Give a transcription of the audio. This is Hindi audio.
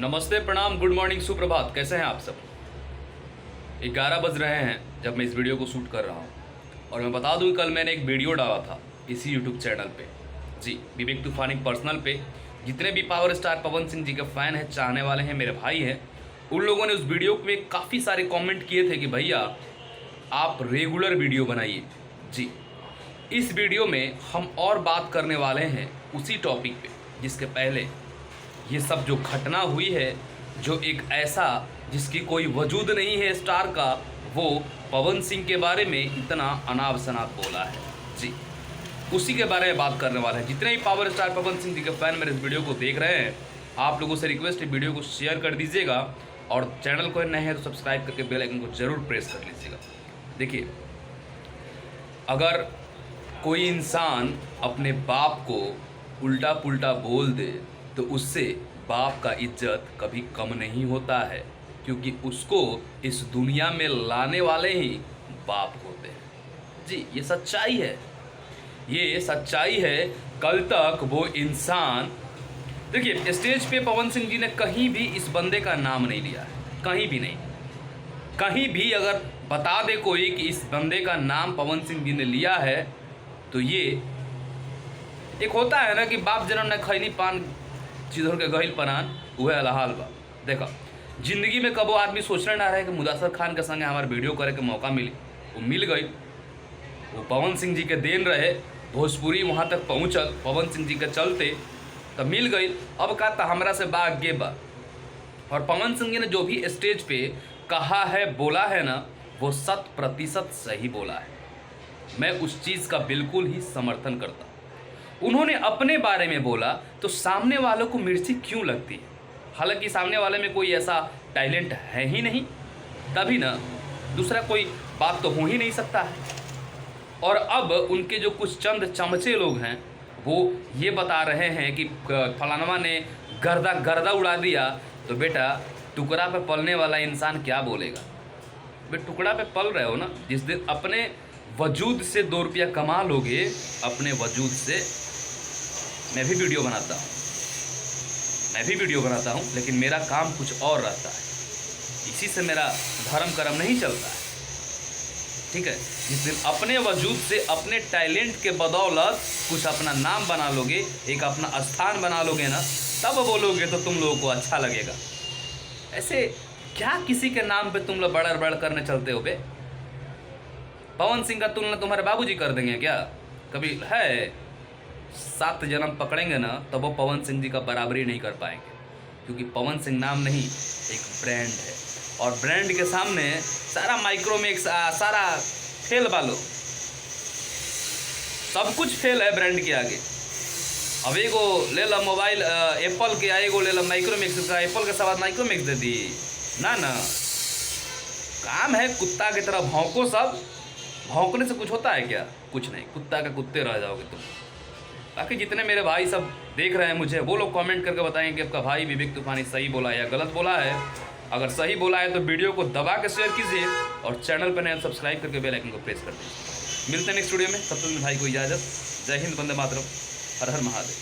नमस्ते, प्रणाम, गुड मॉर्निंग, सुप्रभात। कैसे हैं आप सब? 11 बज रहे हैं जब मैं इस वीडियो को शूट कर रहा हूं। और मैं बता दूं, कल मैंने एक वीडियो डाला था इसी यूट्यूब चैनल पे, जी, विवेक तूफानी पर्सनल पे। जितने भी पावर स्टार पवन सिंह जी के फ़ैन हैं, चाहने वाले हैं, मेरे भाई हैं, उन लोगों ने उस वीडियो में काफ़ी सारे कॉमेंट किए थे कि भैया आप रेगुलर वीडियो बनाइए। जी, इस वीडियो में हम और बात करने वाले हैं उसी टॉपिक पे जिसके पहले ये सब जो घटना हुई है, जो एक ऐसा जिसकी कोई वजूद नहीं है स्टार का, वो पवन सिंह के बारे में इतना अनाप शनाप बोला है। जी, उसी के बारे में बात करने वाला है। जितने भी पावर स्टार पवन सिंह जी के फैन मेरे इस वीडियो को देख रहे हैं, आप लोगों से रिक्वेस्ट है, वीडियो को शेयर कर दीजिएगा और चैनल को नए हैं तो सब्सक्राइब करके बेल आइकन को जरूर प्रेस कर लीजिएगा। देखिए, अगर कोई इंसान अपने बाप को उल्टा पुल्टा बोल दे तो उससे बाप का इज्जत कभी कम नहीं होता है, क्योंकि उसको इस दुनिया में लाने वाले ही बाप होते हैं। जी, ये सच्चाई है, ये सच्चाई है। कल तक वो इंसान, देखिए, स्टेज पे पवन सिंह जी ने कहीं भी इस बंदे का नाम नहीं लिया है, कहीं भी नहीं। कहीं भी अगर बता दे कोई कि इस बंदे का नाम पवन सिंह जी ने लिया है, तो ये एक होता है ना कि बाप जन्म ने खैनी पान चिधर के गहिल पनान, वह अलहाल बा। देखा, जिंदगी में कबो आदमी सोचने ना रहे कि मुदस्सर खान के संगे हमारे वीडियो करे के मौका मिली, वो मिल गई। वो पवन सिंह जी के देन रहे, भोजपुरी वहाँ तक पहुँचल पवन सिंह जी के चलते, तब मिल गई। अब का तो हमरा से बागे बा। और पवन सिंह जी ने जो भी स्टेज पे कहा है, बोला है ना, वो 100% सही बोला है। मैं उस चीज़ का बिल्कुल ही समर्थन करता हूँ। उन्होंने अपने बारे में बोला तो सामने वालों को मिर्ची क्यों लगती है? हालांकि सामने वाले में कोई ऐसा टैलेंट है ही नहीं, तभी ना दूसरा कोई बात तो हो ही नहीं सकता है। और अब उनके जो कुछ चंद चमचे लोग हैं, वो ये बता रहे हैं कि फलानवा ने गर्दा गर्दा उड़ा दिया, तो बेटा टुकड़ा पे पलने वाला इंसान क्या बोलेगा? बे टुकड़ा पे पल रहे हो ना। जिस दिन अपने वजूद से 2 रुपया कमा लोगे, अपने वजूद से, मैं भी वीडियो बनाता हूँ, लेकिन मेरा काम कुछ और रहता है। इसी से मेरा धर्म कर्म नहीं चलता है, ठीक है। जिस दिन अपने वजूद से, अपने टैलेंट के बदौलत कुछ अपना नाम बना लोगे, एक अपना स्थान बना लोगे ना, तब बोलोगे तो तुम लोगों को अच्छा लगेगा। ऐसे क्या किसी के नाम पे तुम लोग बड़ करने चलते हो बे? पवन सिंह का तुलना तुम्हारे बाबूजी कर देंगे क्या? कभी है? 7 जन्म पकड़ेंगे ना, तब वो पवन सिंह जी का बराबरी नहीं कर पाएंगे, क्योंकि पवन सिंह नाम नहीं, एक ब्रांड है। और ब्रांड के सामने सारा माइक्रोमैक्स, सारा फेल वालो, सब कुछ फेल है ब्रांड के आगे। अब एगो ले ला मोबाइल एप्पल के, एगो ले ला माइक्रोमैक्स का, एप्पल के सवाल माइक्रोमैक्स दे दी ना। काम है कुत्ता की तरह भौंको। सब भौंकने से कुछ होता है क्या? कुछ नहीं, कुत्ता का कुत्ते रह जाओगे तुम। बाकी जितने मेरे भाई सब देख रहे हैं मुझे, वो लोग कमेंट करके बताएंगे कि आपका भाई विवेक तूफानी सही बोला है या गलत बोला है। अगर सही बोला है तो वीडियो को दबा के शेयर कीजिए और चैनल पर नए सब्सक्राइब करके बेल आइकन को प्रेस कर दीजिए। मिलते हैं नेक्स्ट वीडियो में, तब तक भाई को इजाज़त। जय हिंद, वंदे मातरम, हर हर महादेव।